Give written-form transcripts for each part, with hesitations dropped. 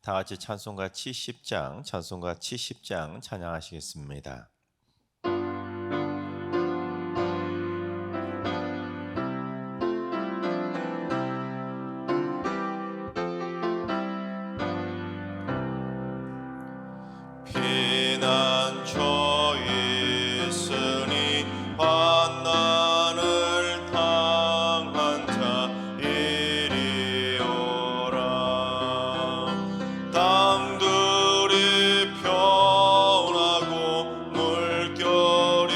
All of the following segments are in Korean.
다 같이 찬송가 70장, 찬송가 70장 찬양하시겠습니다. 피난처 있으니 환난을 당한 자 이리 오라. 땅들이 변하고 물결이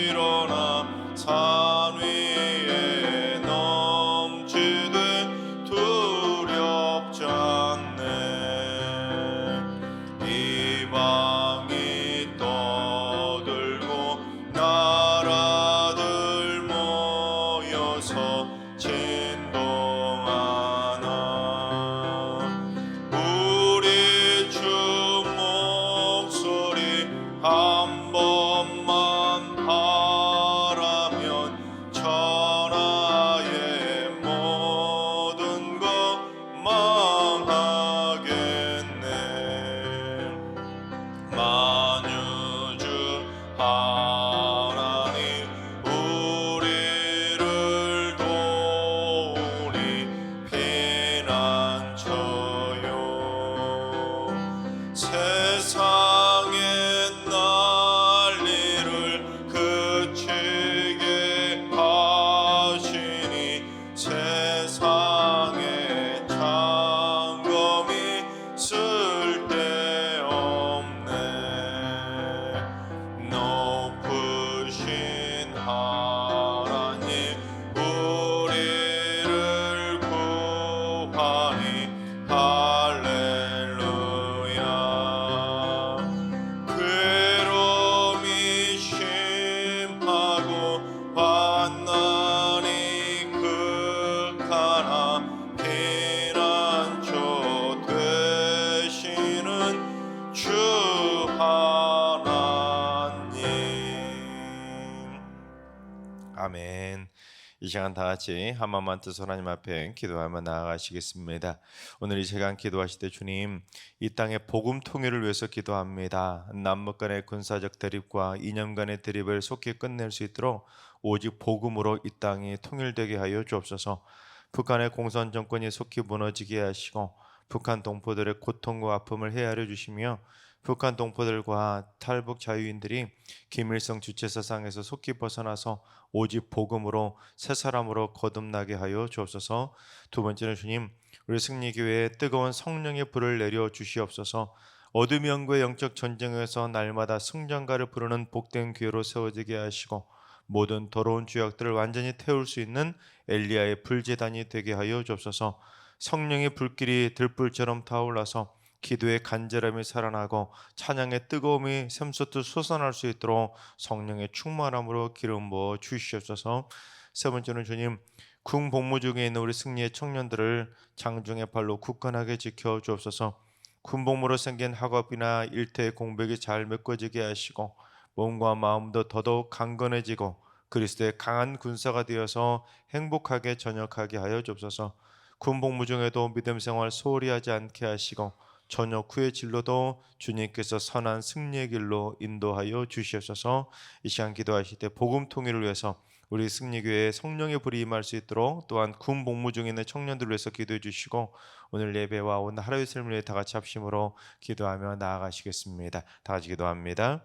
일어나 산 위에 넘치되 두렵지 않네. 이방이 떠들고 나라들 모여서 진동하나. 우리 주 목소리 한 번만 바라면 천하의 모든 것 망하겠네. 만유주 하나님 우리를 도우니 피난처요. 세상의 난리를 그치게 하시니 세상의 장검이 쓸데없네. 높으신 하나님 우리를 구하니 할렐루야. 괴로움이 심하고 환난이 극하나 피난처 되시는 주 하나님. 아멘. 이 시간 다 같이 한 마음만 뜻 하나님 앞에 기도하며 나아가시겠습니다. 오늘 이 시간 기도하실 때 주님, 이 땅의 복음 통일을 위해서 기도합니다. 남북 간의 군사적 대립과 이념 간의 대립을 속히 끝낼 수 있도록 오직 복음으로 이 땅이 통일되게 하여 주옵소서. 북한의 공산 정권이 속히 무너지게 하시고 북한 동포들의 고통과 아픔을 헤아려 주시며 북한 동포들과 탈북 자유인들이 김일성 주체사상에서 속히 벗어나서 오직 복음으로 새 사람으로 거듭나게 하여 주옵소서. 두 번째는 주님, 우리 승리교회에 뜨거운 성령의 불을 내려 주시옵소서. 어둠의 영과 영적 전쟁에서 날마다 승전가를 부르는 복된 교회로 세워지게 하시고 모든 더러운 죄악들을 완전히 태울 수 있는 엘리야의 불제단이 되게 하여 주옵소서. 성령의 불길이 들불처럼 타올라서 기도의 간절함이 살아나고 찬양의 뜨거움이 샘솟듯 솟아날 수 있도록 성령의 충만함으로 기름 부어 주시옵소서. 세 번째는 주님, 군 복무 중에 있는 우리 승리의 청년들을 장중의 발로 굳건하게 지켜 주옵소서. 군 복무로 생긴 학업이나 일터의 공백이 잘 메꿔지게 하시고 몸과 마음도 더더욱 강건해지고 그리스도의 강한 군사가 되어서 행복하게 전역하게 하여 주옵소서. 군 복무 중에도 믿음 생활 소홀히 하지 않게 하시고 전역 후의 진로도 주님께서 선한 승리의 길로 인도하여 주시옵소서. 이 시간 기도하실 때 복음 통일을 위해서 우리 승리교회에 성령의 불이 임할 수 있도록 또한 군 복무 중에 있는 청년들을 위해서 기도해 주시고 오늘 예배와 오늘 하루의 삶을 위해 다 같이 합심으로 기도하며 나아가시겠습니다. 다 같이 기도합니다.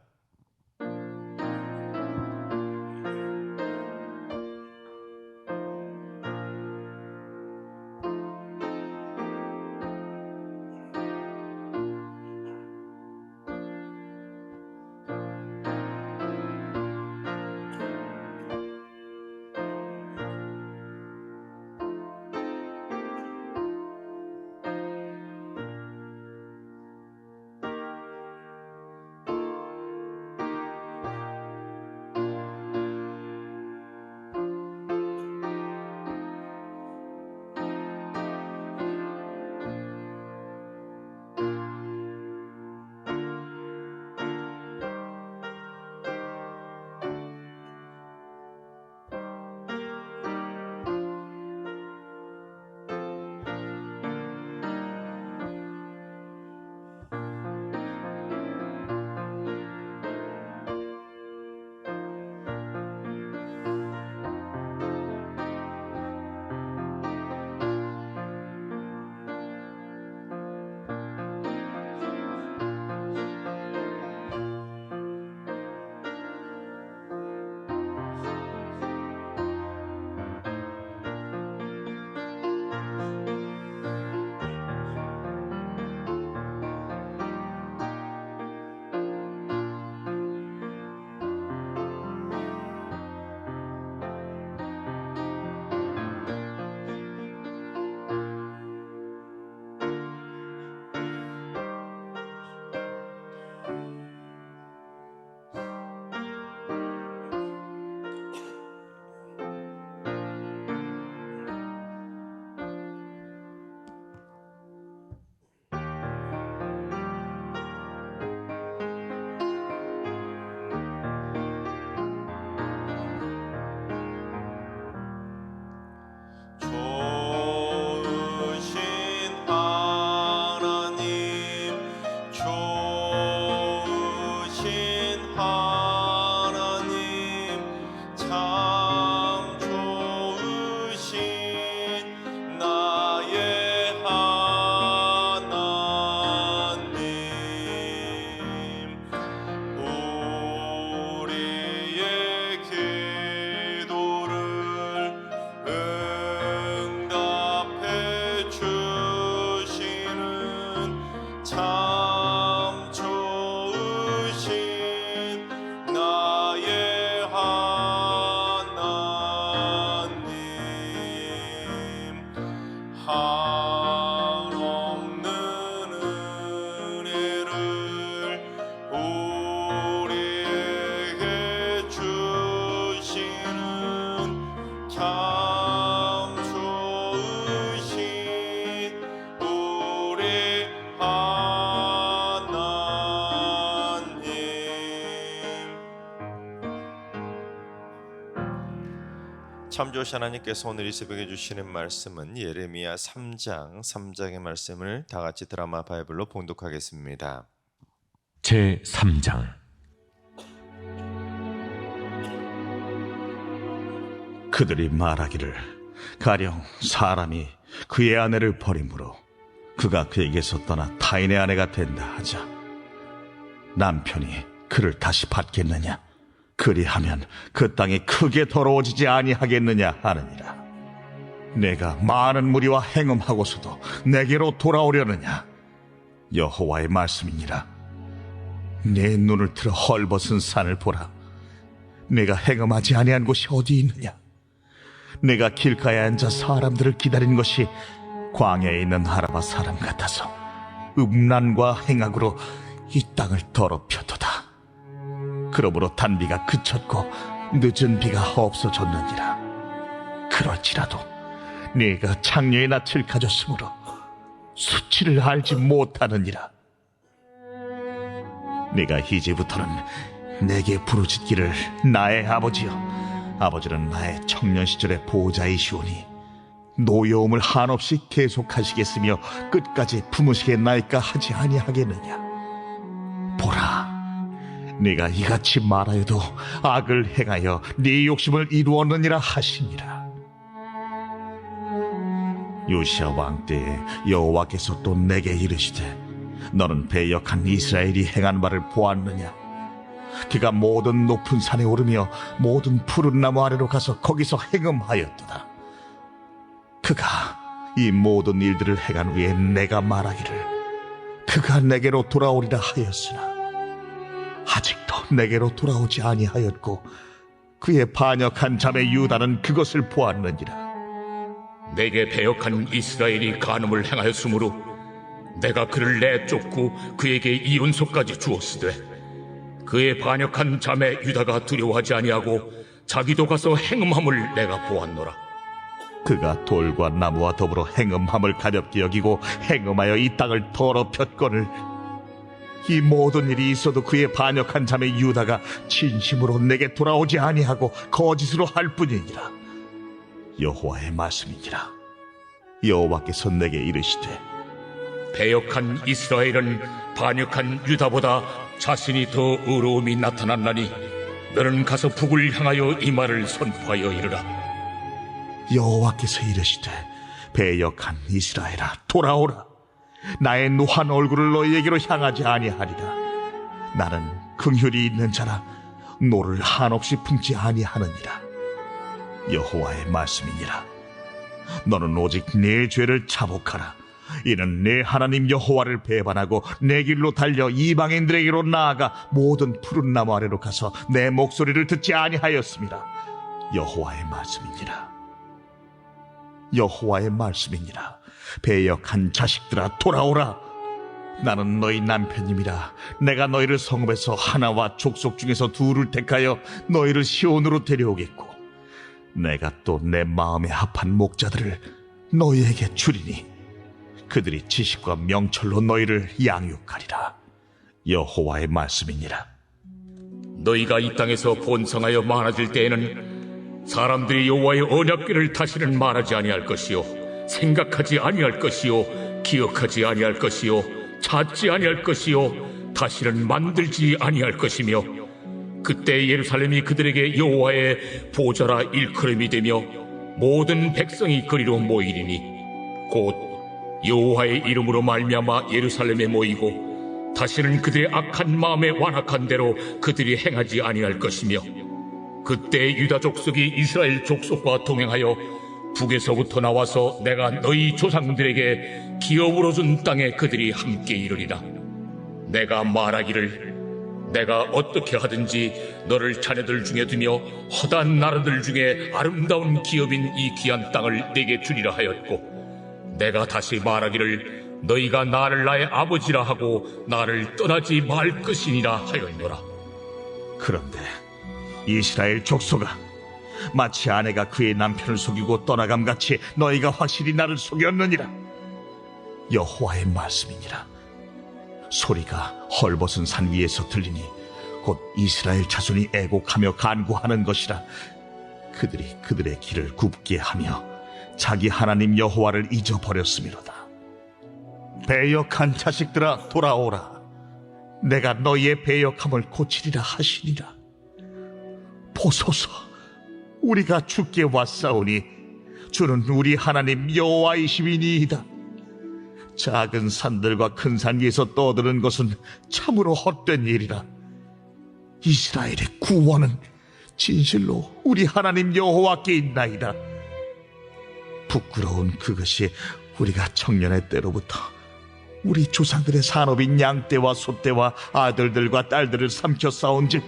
한없는 은혜를 우리에게 주시는 참 좋으신 우리 하나님. 참 좋으신 하나님께서 오늘 이 새벽에 주시는 말씀은 예레미야 3장의 말씀을 다 같이 드라마 바이블로 봉독하겠습니다. 제 3장. 그들이 말하기를 가령 사람이 그의 아내를 버림으로 그가 그에게서 떠나 타인의 아내가 된다 하자 남편이 그를 다시 받겠느냐? 그리하면 그 땅이 크게 더러워지지 아니하겠느냐 하느니라. 내가 많은 무리와 행음하고서도 내게로 돌아오려느냐? 여호와의 말씀이니라. 내 눈을 들어 헐벗은 산을 보라. 내가 행음하지 아니한 곳이 어디 있느냐? 내가 길가에 앉아 사람들을 기다린 것이 광야에 있는 아라바 사람 같아서 음란과 행악으로 이 땅을 더럽혔도다. 그러므로 단비가 그쳤고 늦은 비가 없어졌느니라. 그럴지라도 네가 창녀의 낯을 가졌으므로 수치를 알지 못하느니라. 네가 이제부터는 내게 부르짖기를 나의 아버지여. 아버지는 나의 청년 시절의 보호자이시오니 노여움을 한없이 계속하시겠으며 끝까지 품으시겠나이까 하지 아니하겠느냐. 보라, 네가 이같이 말하여도 악을 행하여 네 욕심을 이루었느니라 하시니라. 요시야 왕 때에 여호와께서 또 내게 이르시되 너는 배역한 이스라엘이 행한 바를 보았느냐? 그가 모든 높은 산에 오르며 모든 푸른 나무 아래로 가서 거기서 행음하였도다. 그가 이 모든 일들을 행한 후에 내가 말하기를 그가 내게로 돌아오리라 하였으나 아직도 내게로 돌아오지 아니하였고 그의 반역한 자매 유다는 그것을 보았느니라. 내게 배역한 이스라엘이 간음을 행하였으므로 내가 그를 내쫓고 그에게 이혼소까지 주었으되 그의 반역한 자매 유다가 두려워하지 아니하고 자기도 가서 행음함을 내가 보았노라. 그가 돌과 나무와 더불어 행음함을 가볍게 여기고 행음하여 이 땅을 더럽혔거늘 이 모든 일이 있어도 그의 반역한 자매 유다가 진심으로 내게 돌아오지 아니하고 거짓으로 할 뿐이니라. 여호와의 말씀이니라. 여호와께서 내게 이르시되 배역한 이스라엘은 반역한 유다보다 자신이 더 의로움이 나타났나니 너는 가서 북을 향하여 이 말을 선포하여 이르라. 여호와께서 이르시되 배역한 이스라엘아 돌아오라. 나의 노한 얼굴을 너희에게로 향하지 아니하리라. 나는 긍휼이 있는 자라 노를 한없이 품지 아니하느니라. 여호와의 말씀이니라. 너는 오직 네 죄를 자복하라. 이는 내 하나님 여호와를 배반하고 내 길로 달려 이방인들에게로 나아가 모든 푸른 나무 아래로 가서 내 목소리를 듣지 아니하였습니다. 여호와의 말씀이니라. 여호와의 말씀이니라. 배역한 자식들아 돌아오라. 나는 너희 남편님이라. 내가 너희를 성읍에서 하나와 족속 중에서 둘을 택하여 너희를 시온으로 데려오겠고 내가 또 내 마음에 합한 목자들을 너희에게 주리니 그들이 지식과 명철로 너희를 양육하리라. 여호와의 말씀이니라. 너희가 이 땅에서 번성하여 많아질 때에는 사람들이 여호와의 언약궤를 다시는 말하지 아니할 것이요 생각하지 아니할 것이요 기억하지 아니할 것이요 찾지 아니할 것이요 다시는 만들지 아니할 것이며 그때 예루살렘이 그들에게 여호와의 보좌라 일컬음이 되며 모든 백성이 그리로 모이리니 곧 여호와의 이름으로 말미암아 예루살렘에 모이고 다시는 그들의 악한 마음에 완악한 대로 그들이 행하지 아니할 것이며 그때 유다 족속이 이스라엘 족속과 동행하여 북에서부터 나와서 내가 너희 조상들에게 기업으로 준 땅에 그들이 함께 이르리라. 내가 말하기를 내가 어떻게 하든지 너를 자녀들 중에 두며 허다한 나라들 중에 아름다운 기업인 이 귀한 땅을 내게 주리라 하였고 내가 다시 말하기를 너희가 나를 나의 아버지라 하고 나를 떠나지 말 것이니라 하였노라. 그런데 이스라엘 족속아, 마치 아내가 그의 남편을 속이고 떠나감같이 너희가 확실히 나를 속였느니라. 여호와의 말씀이니라. 소리가 헐벗은 산 위에서 들리니 곧 이스라엘 자손이 애곡하며 간구하는 것이라. 그들이 그들의 길을 굽게 하며 자기 하나님 여호와를 잊어버렸음이로다. 배역한 자식들아, 돌아오라. 내가 너희의 배역함을 고치리라 하시니라. 보소서, 우리가 주께 왔사오니 주는 우리 하나님 여호와이시니이다. 작은 산들과 큰 산 위에서 떠드는 것은 참으로 헛된 일이라. 이스라엘의 구원은 진실로 우리 하나님 여호와께 있나이다. 부끄러운 그것이 우리가 청년의 때로부터 우리 조상들의 산업인 양떼와 소떼와 아들들과 딸들을 삼켜 싸운즉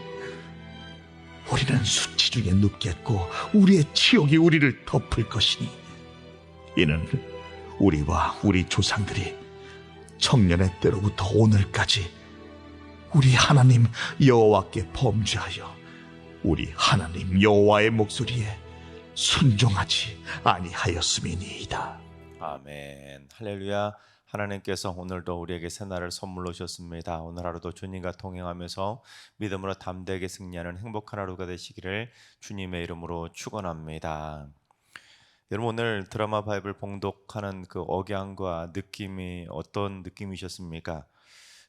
우리는 수치 중에 눕겠고 우리의 치욕이 우리를 덮을 것이니, 이는 우리와 우리 조상들이 청년의 때로부터 오늘까지 우리 하나님 여호와께 범죄하여 우리 하나님 여호와의 목소리에 순종하지 아니하였음이니이다. 아멘. 할렐루야. 하나님께서 오늘도 우리에게 새날을 선물로 주셨습니다. 오늘 하루도 주님과 동행하면서 믿음으로 담대하게 승리하는 행복한 하루가 되시기를 주님의 이름으로 축원합니다. 여러분, 오늘 드라마 바이블 봉독하는 그 억양과 느낌이 어떤 느낌이셨습니까?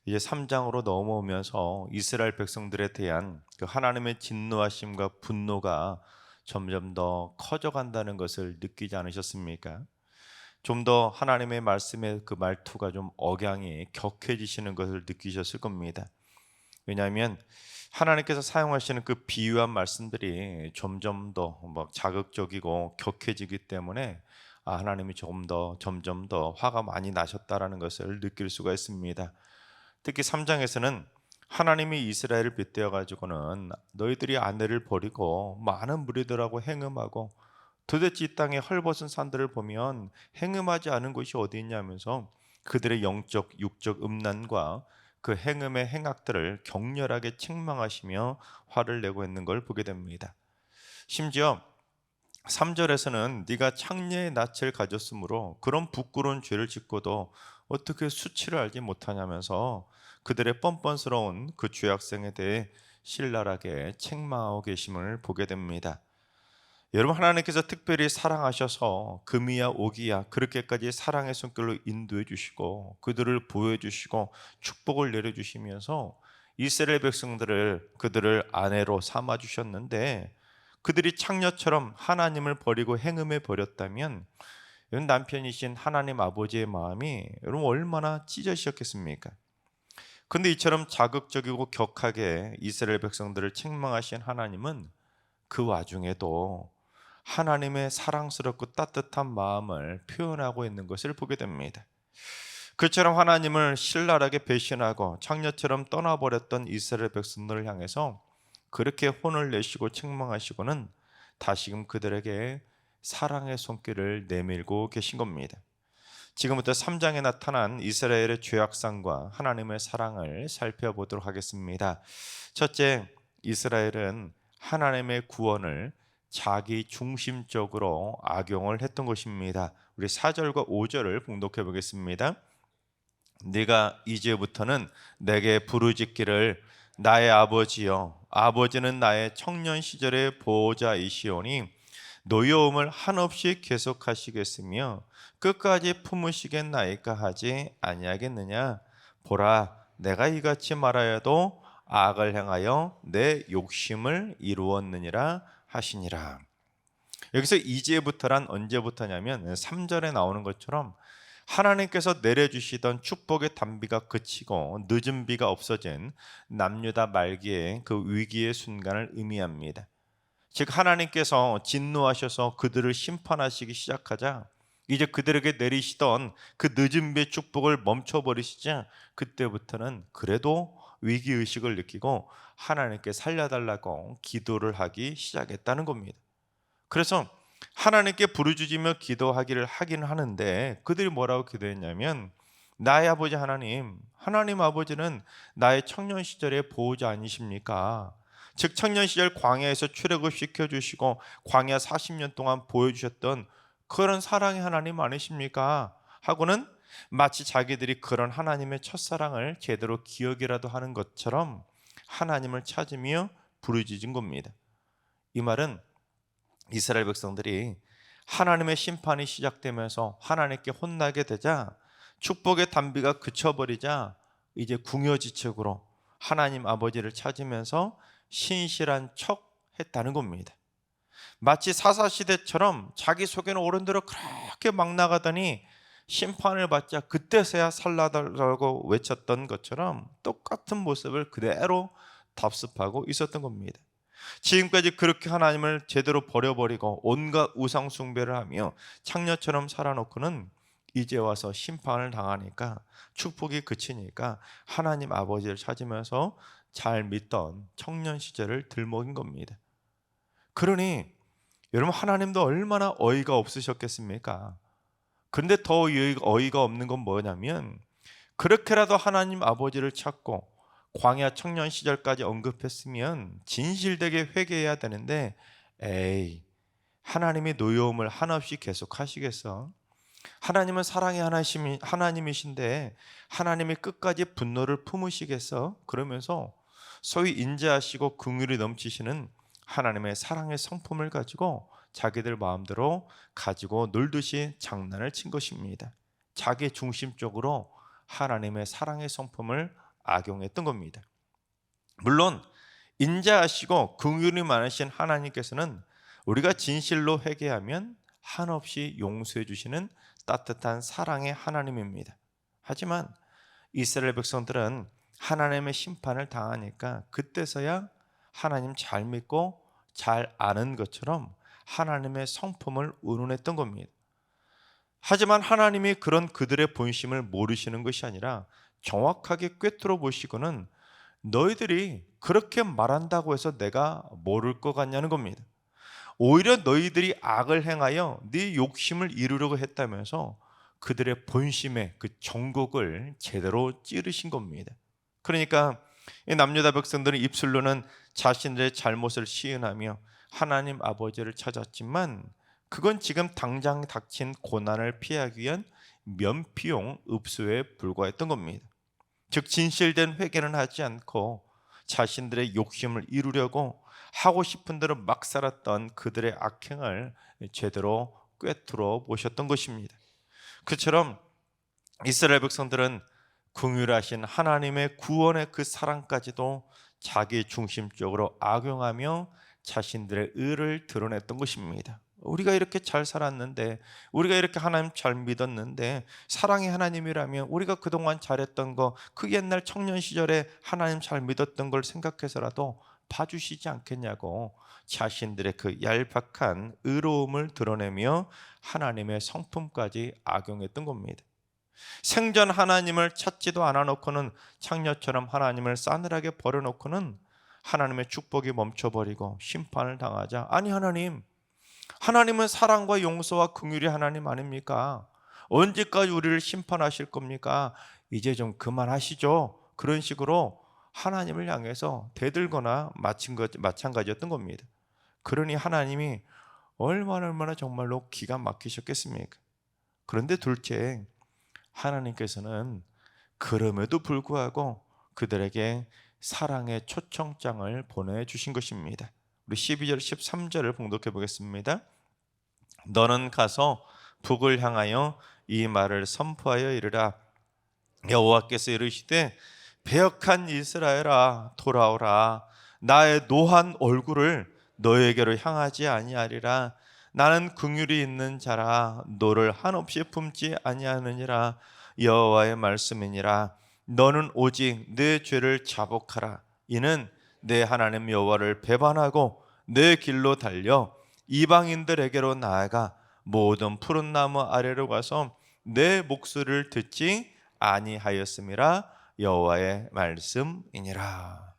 이제 3장으로 넘어오면서 이스라엘 백성들에 대한 그 하나님의 진노하심과 분노가 점점 더 커져간다는 것을 느끼지 않으셨습니까? 좀 더 하나님의 말씀의 그 말투가 좀 억양이 격해지시는 것을 느끼셨을 겁니다. 왜냐하면 하나님께서 사용하시는 그 비유한 말씀들이 점점 더 막 자극적이고 격해지기 때문에 하나님이 점점 더 화가 많이 나셨다라는 것을 느낄 수가 있습니다. 특히 3장에서는 하나님이 이스라엘을 빗대어 가지고는 너희들이 아내를 버리고 많은 무리들하고 행음하고 도대체 이 땅의 헐벗은 산들을 보면 행음하지 않은 곳이 어디 있냐면서 그들의 영적 육적 음란과 그 행음의 행악들을 격렬하게 책망하시며 화를 내고 있는 걸 보게 됩니다. 심지어 3절에서는 네가 창녀의 낯을 가졌으므로 그런 부끄러운 죄를 짓고도 어떻게 수치를 알지 못하냐면서 그들의 뻔뻔스러운 그 죄악성에 대해 신랄하게 책망하고 계심을 보게 됩니다. 여러분, 하나님께서 특별히 사랑하셔서 금이야 오기야 그렇게까지 사랑의 손길로 인도해 주시고 그들을 보호해 주시고 축복을 내려주시면서 이스라엘 백성들을 그들을 아내로 삼아 주셨는데, 그들이 창녀처럼 하나님을 버리고 행음해 버렸다면 남편이신 하나님 아버지의 마음이 여러분 얼마나 찢어지셨겠습니까? 근데 이처럼 자극적이고 격하게 이스라엘 백성들을 책망하신 하나님은 그 와중에도 하나님의 사랑스럽고 따뜻한 마음을 표현하고 있는 것을 보게 됩니다. 그처럼 하나님을 신랄하게 배신하고 창녀처럼 떠나버렸던 이스라엘 백성들을 향해서 그렇게 혼을 내시고 책망하시고는 다시금 그들에게 사랑의 손길을 내밀고 계신 겁니다. 지금부터 3장에 나타난 이스라엘의 죄악상과 하나님의 사랑을 살펴보도록 하겠습니다. 첫째, 이스라엘은 하나님의 구원을 자기 중심적으로 악용을 했던 것입니다. 우리 4절과 5절을 봉독해 보겠습니다. 네가 이제부터는 내게 부르짖기를 나의 아버지여, 아버지는 나의 청년 시절의 보호자이시오니 노여움을 한없이 계속하시겠으며 끝까지 품으시겠나이까 하지 아니하겠느냐. 보라, 내가 이같이 말하여도 악을 행하여 내 욕심을 이루었느니라 하시니라. 여기서 이제부터란 언제부터냐면 3절에 나오는 것처럼 하나님께서 내려주시던 축복의 단비가 그치고 늦은 비가 없어진 남유다 말기의 그 위기의 순간을 의미합니다. 즉 하나님께서 진노하셔서 그들을 심판하시기 시작하자 이제 그들에게 내리시던 그 늦은 비의 축복을 멈춰버리시자 그때부터는 그래도 위기의식을 느끼고 하나님께 살려달라고 기도를 하기 시작했다는 겁니다. 그래서 하나님께 부르짖으며 기도하기를 하긴 하는데 그들이 뭐라고 기도했냐면 나의 아버지 하나님, 하나님 아버지는 나의 청년 시절의 보호자 아니십니까? 즉 청년 시절 광야에서 출애굽 시켜주시고 광야 40년 동안 보여주셨던 그런 사랑의 하나님 아니십니까? 하고는 마치 자기들이 그런 하나님의 첫사랑을 제대로 기억이라도 하는 것처럼 하나님을 찾으며 부르짖은 겁니다. 이 말은 이스라엘 백성들이 하나님의 심판이 시작되면서 하나님께 혼나게 되자 축복의 단비가 그쳐버리자 이제 궁여지책으로 하나님 아버지를 찾으면서 신실한 척 했다는 겁니다. 마치 사사시대처럼 자기 속에는 어른들을 그렇게 막 나가더니 심판을 받자 그때서야 살라달라고 외쳤던 것처럼 똑같은 모습을 그대로 답습하고 있었던 겁니다. 지금까지 그렇게 하나님을 제대로 버려버리고 온갖 우상 숭배를 하며 창녀처럼 살아놓고는 이제 와서 심판을 당하니까 축복이 그치니까 하나님 아버지를 찾으면서 잘 믿던 청년 시절을 들먹인 겁니다. 그러니 여러분 하나님도 얼마나 어이가 없으셨겠습니까? 그런데 더 어이가 없는 건 뭐냐면 그렇게라도 하나님 아버지를 찾고 광야 청년 시절까지 언급했으면 진실되게 회개해야 되는데 에이 하나님이 노여움을 한없이 계속 하시겠어? 하나님은 사랑의 하나님이신데 하나님이 끝까지 분노를 품으시겠어? 그러면서 소위 인자하시고 긍휼이 넘치시는 하나님의 사랑의 성품을 가지고 자기들 마음대로 가지고 놀듯이 장난을 친 것입니다. 자기 중심적으로 하나님의 사랑의 성품을 악용했던 겁니다. 물론 인자하시고 긍휼이 많으신 하나님께서는 우리가 진실로 회개하면 한없이 용서해 주시는 따뜻한 사랑의 하나님입니다. 하지만 이스라엘 백성들은 하나님의 심판을 당하니까 그때서야 하나님 잘 믿고 잘 아는 것처럼 하나님의 성품을 운운했던 겁니다. 하지만 하나님이 그런 그들의 본심을 모르시는 것이 아니라 정확하게 꿰뚫어 보시고는 너희들이 그렇게 말한다고 해서 내가 모를 것 같냐는 겁니다. 오히려 너희들이 악을 행하여 네 욕심을 이루려고 했다면서 그들의 본심의 그 정곡을 제대로 찌르신 겁니다. 그러니까 이 남유다 백성들은 입술로는 자신들의 잘못을 시인하며 하나님 아버지를 찾았지만 그건 지금 당장 닥친 고난을 피하기 위한 면피용 읍소에 불과했던 겁니다. 즉 진실된 회개는 하지 않고 자신들의 욕심을 이루려고 하고 싶은 대로 막 살았던 그들의 악행을 제대로 꿰뚫어 보셨던 것입니다. 그처럼 이스라엘 백성들은 긍휼하신 하나님의 구원의 그 사랑까지도 자기 중심적으로 악용하며 자신들의 의를 드러냈던 것입니다. 우리가 이렇게 잘 살았는데, 우리가 이렇게 하나님 잘 믿었는데, 사랑의 하나님이라면 우리가 그동안 잘했던 거, 그 옛날 청년 시절에 하나님 잘 믿었던 걸 생각해서라도 봐주시지 않겠냐고 자신들의 그 얄팍한 의로움을 드러내며 하나님의 성품까지 악용했던 겁니다. 생전 하나님을 찾지도 않아 놓고는 창녀처럼 하나님을 싸늘하게 버려놓고는 하나님의 축복이 멈춰버리고 심판을 당하자, 아니 하나님은 사랑과 용서와 긍휼이 하나님 아닙니까? 언제까지 우리를 심판하실 겁니까? 이제 좀 그만하시죠. 그런 식으로 하나님을 향해서 대들거나 마찬가지였던 겁니다. 그러니 하나님이 얼마나 정말로 기가 막히셨겠습니까? 그런데 둘째, 하나님께서는 그럼에도 불구하고 그들에게 사랑의 초청장을 보내주신 것입니다. 우리 12절 13절을 봉독해 보겠습니다. 너는 가서 북을 향하여 이 말을 선포하여 이르라. 여호와께서 이르시되 배역한 이스라엘아 돌아오라. 나의 노한 얼굴을 너에게로 향하지 아니하리라. 나는 긍휼이 있는 자라 너를 한없이 품지 아니하느니라. 여호와의 말씀이니라. 너는 오직 내 죄를 자복하라. 이는 내 하나님 여호와를 배반하고 내 길로 달려 이방인들에게로 나아가 모든 푸른 나무 아래로 가서 내 목소리를 듣지 아니하였음이라. 여호와의 말씀이니라.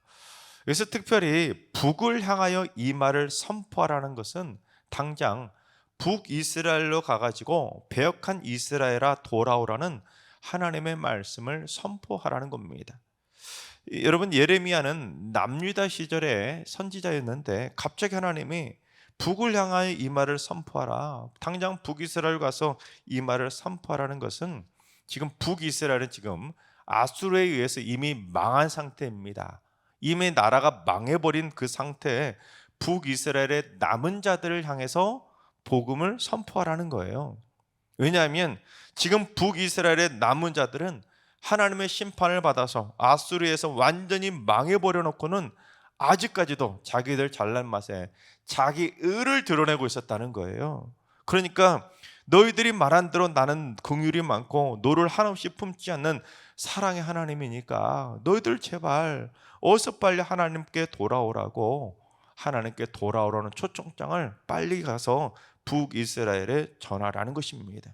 그래서 특별히 북을 향하여 이 말을 선포하라는 것은 당장 북이스라엘로 가가지고 배역한 이스라엘아 돌아오라는 하나님의 말씀을 선포하라는 겁니다. 여러분, 예레미야는 남유다 시절의 선지자였는데 갑자기 하나님이 북을 향하여 이 말을 선포하라, 당장 북이스라엘 가서 이 말을 선포하라는 것은 지금 북이스라엘은 지금 아수르에 의해서 이미 망한 상태입니다. 이미 나라가 망해버린 그 상태에 북이스라엘의 남은 자들을 향해서 복음을 선포하라는 거예요. 왜냐하면 지금 북이스라엘의 남은 자들은 하나님의 심판을 받아서 아수르에서 완전히 망해버려 놓고는 아직까지도 자기들 잘난 맛에 자기 의를 드러내고 있었다는 거예요. 그러니까 너희들이 말한 대로 나는 긍휼이 많고 노를 한없이 품지 않는 사랑의 하나님이니까 너희들 제발 어서 빨리 하나님께 돌아오라고, 하나님께 돌아오라는 초청장을 빨리 가서 북이스라엘에 전하라는 것입니다.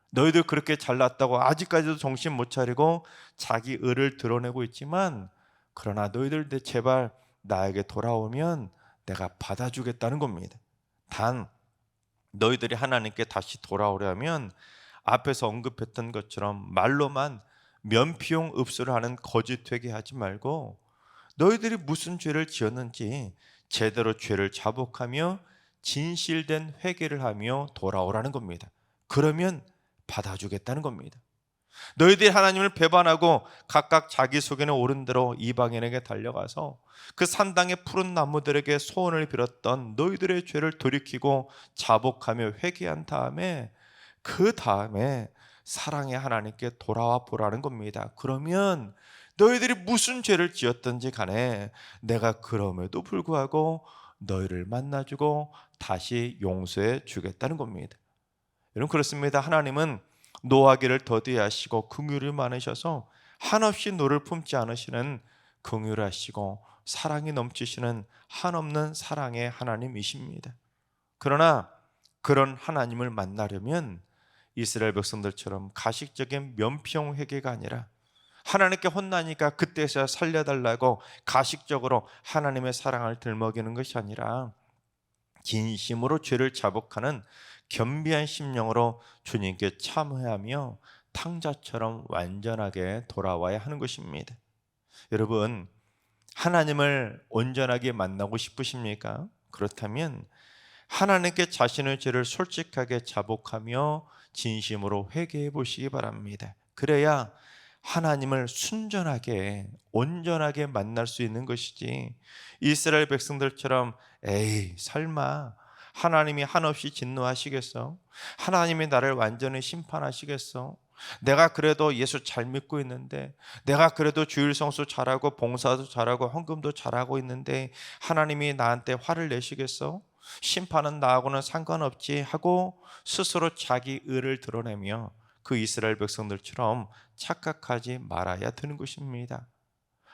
너희들 그렇게 잘났다고 아직까지도 정신 못 차리고 자기 의를 드러내고 있지만, 그러나 너희들 제발 나에게 돌아오면 내가 받아주겠다는 겁니다. 단 너희들이 하나님께 다시 돌아오려면 앞에서 언급했던 것처럼 말로만 면피용 읍수를 하는 거짓 회개 하지 말고 너희들이 무슨 죄를 지었는지 제대로 죄를 자복하며 진실된 회개를 하며 돌아오라는 겁니다. 그러면 받아주겠다는 겁니다. 너희들이 하나님을 배반하고 각각 자기 속에는 옳은 대로 이방인에게 달려가서 그 산당의 푸른 나무들에게 소원을 빌었던 너희들의 죄를 돌이키고 자복하며 회개한 다음에 그 다음에 사랑의 하나님께 돌아와 보라는 겁니다. 그러면 너희들이 무슨 죄를 지었든지 간에 내가 그럼에도 불구하고 너희를 만나주고 다시 용서해 주겠다는 겁니다. 여러분, 그렇습니다. 하나님은 노하기를 더디하시고 긍휼이 많으셔서 한없이 노를 품지 않으시는 긍휼하시고 사랑이 넘치시는 한없는 사랑의 하나님이십니다. 그러나 그런 하나님을 만나려면 이스라엘 백성들처럼 가식적인 면피용 회개가 아니라 하나님께 혼나니까 그때서야 살려달라고 가식적으로 하나님의 사랑을 들먹이는 것이 아니라 진심으로 죄를 자복하는 겸비한 심령으로 주님께 참회하며 탕자처럼 완전하게 돌아와야 하는 것입니다. 여러분, 하나님을 온전하게 만나고 싶으십니까? 그렇다면 하나님께 자신의 죄를 솔직하게 자복하며 진심으로 회개해 보시기 바랍니다. 그래야 하나님을 순전하게 온전하게 만날 수 있는 것이지, 이스라엘 백성들처럼 에이 설마 하나님이 한없이 진노하시겠어? 하나님이 나를 완전히 심판하시겠어? 내가 그래도 예수 잘 믿고 있는데, 내가 그래도 주일 성수 잘하고 봉사도 잘하고 헌금도 잘하고 있는데 하나님이 나한테 화를 내시겠어? 심판은 나하고는 상관없지 하고 스스로 자기 의를 드러내며 그 이스라엘 백성들처럼 착각하지 말아야 되는 것입니다.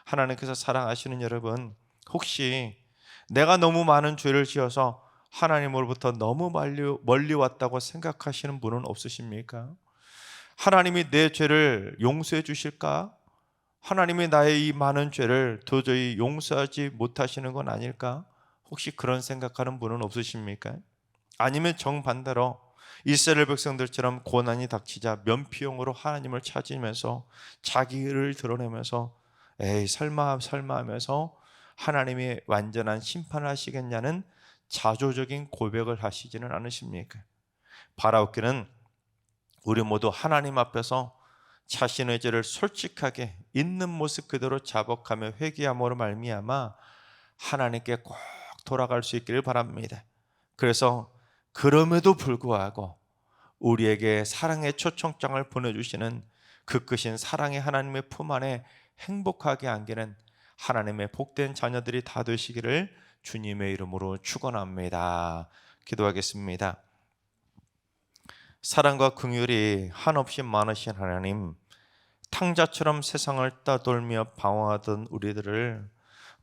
하나님께서 사랑하시는 여러분, 혹시 내가 너무 많은 죄를 지어서 하나님으로부터 너무 멀리 왔다고 생각하시는 분은 없으십니까? 하나님이 내 죄를 용서해 주실까? 하나님이 나의 이 많은 죄를 도저히 용서하지 못하시는 건 아닐까? 혹시 그런 생각하는 분은 없으십니까? 아니면 정반대로 이스라엘 백성들처럼 고난이 닥치자 면피용으로 하나님을 찾으면서 자기를 드러내면서 에이 설마 하면서 하나님이 완전한 심판을 하시겠냐는 자조적인 고백을 하시지는 않으십니까? 바라옵기는 우리 모두 하나님 앞에서 자신의 죄를 솔직하게 있는 모습 그대로 자복하며 회개함으로 말미암아 하나님께 꼭 돌아갈 수 있기를 바랍니다. 그래서 그럼에도 불구하고 우리에게 사랑의 초청장을 보내주시는 그 크신 사랑의 하나님의 품 안에 행복하게 안기는 하나님의 복된 자녀들이 다 되시기를 주님의 이름으로 축원합니다. 기도하겠습니다. 사랑과 긍휼이 한없이 많으신 하나님, 탕자처럼 세상을 따돌며 방황하던 우리들을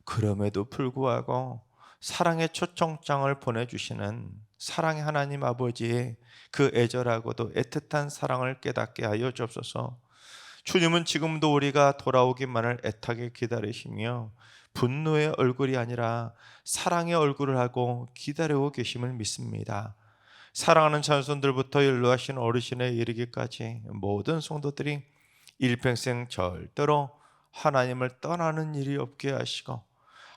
그럼에도 불구하고 사랑의 초청장을 보내주시는 사랑의 하나님 아버지의 그 애절하고도 애틋한 사랑을 깨닫게 하여 주옵소서. 주님은 지금도 우리가 돌아오기만을 애타게 기다리시며 분노의 얼굴이 아니라 사랑의 얼굴을 하고 기다리고 계심을 믿습니다. 사랑하는 자손들부터 연로하신 어르신에 이르기까지 모든 성도들이 일평생 절대로 하나님을 떠나는 일이 없게 하시고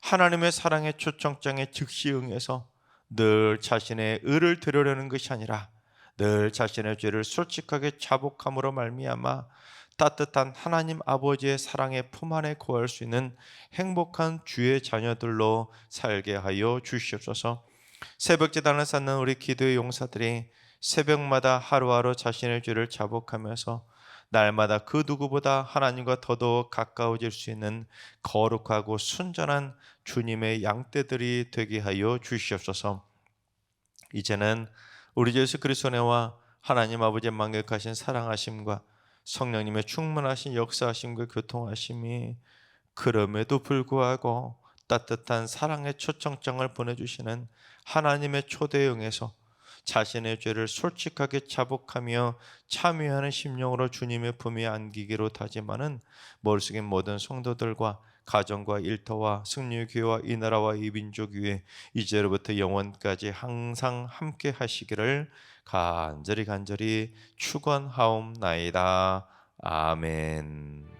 하나님의 사랑의 초청장에 즉시 응해서 늘 자신의 의를 드리려는 것이 아니라 늘 자신의 죄를 솔직하게 자복함으로 말미암아 따뜻한 하나님 아버지의 사랑의 품 안에 거할 수 있는 행복한 주의 자녀들로 살게 하여 주시옵소서. 새벽제단을 쌓는 우리 기도의 용사들이 새벽마다 하루하루 자신의 죄를 자복하면서 날마다 그 누구보다 하나님과 더더욱 가까워질 수 있는 거룩하고 순전한 주님의 양떼들이 되게 하여 주시옵소서. 이제는 우리 주 예수 그리스도의 은혜와 하나님 아버지의 만격하신 사랑하심과 성령님의 충만하신 역사하심과 교통하심이 그럼에도 불구하고 따뜻한 사랑의 초청장을 보내주시는 하나님의 초대에 응해서 자신의 죄를 솔직하게 자복하며 참여하는 심령으로 주님의 품에 안기기로 다짐하는 머릿속의 모든 성도들과 가정과 일터와 승리교회와 이 나라와 이 민족 위에 이제로부터 영원까지 항상 함께 하시기를 간절히 축원하옵나이다. 아멘.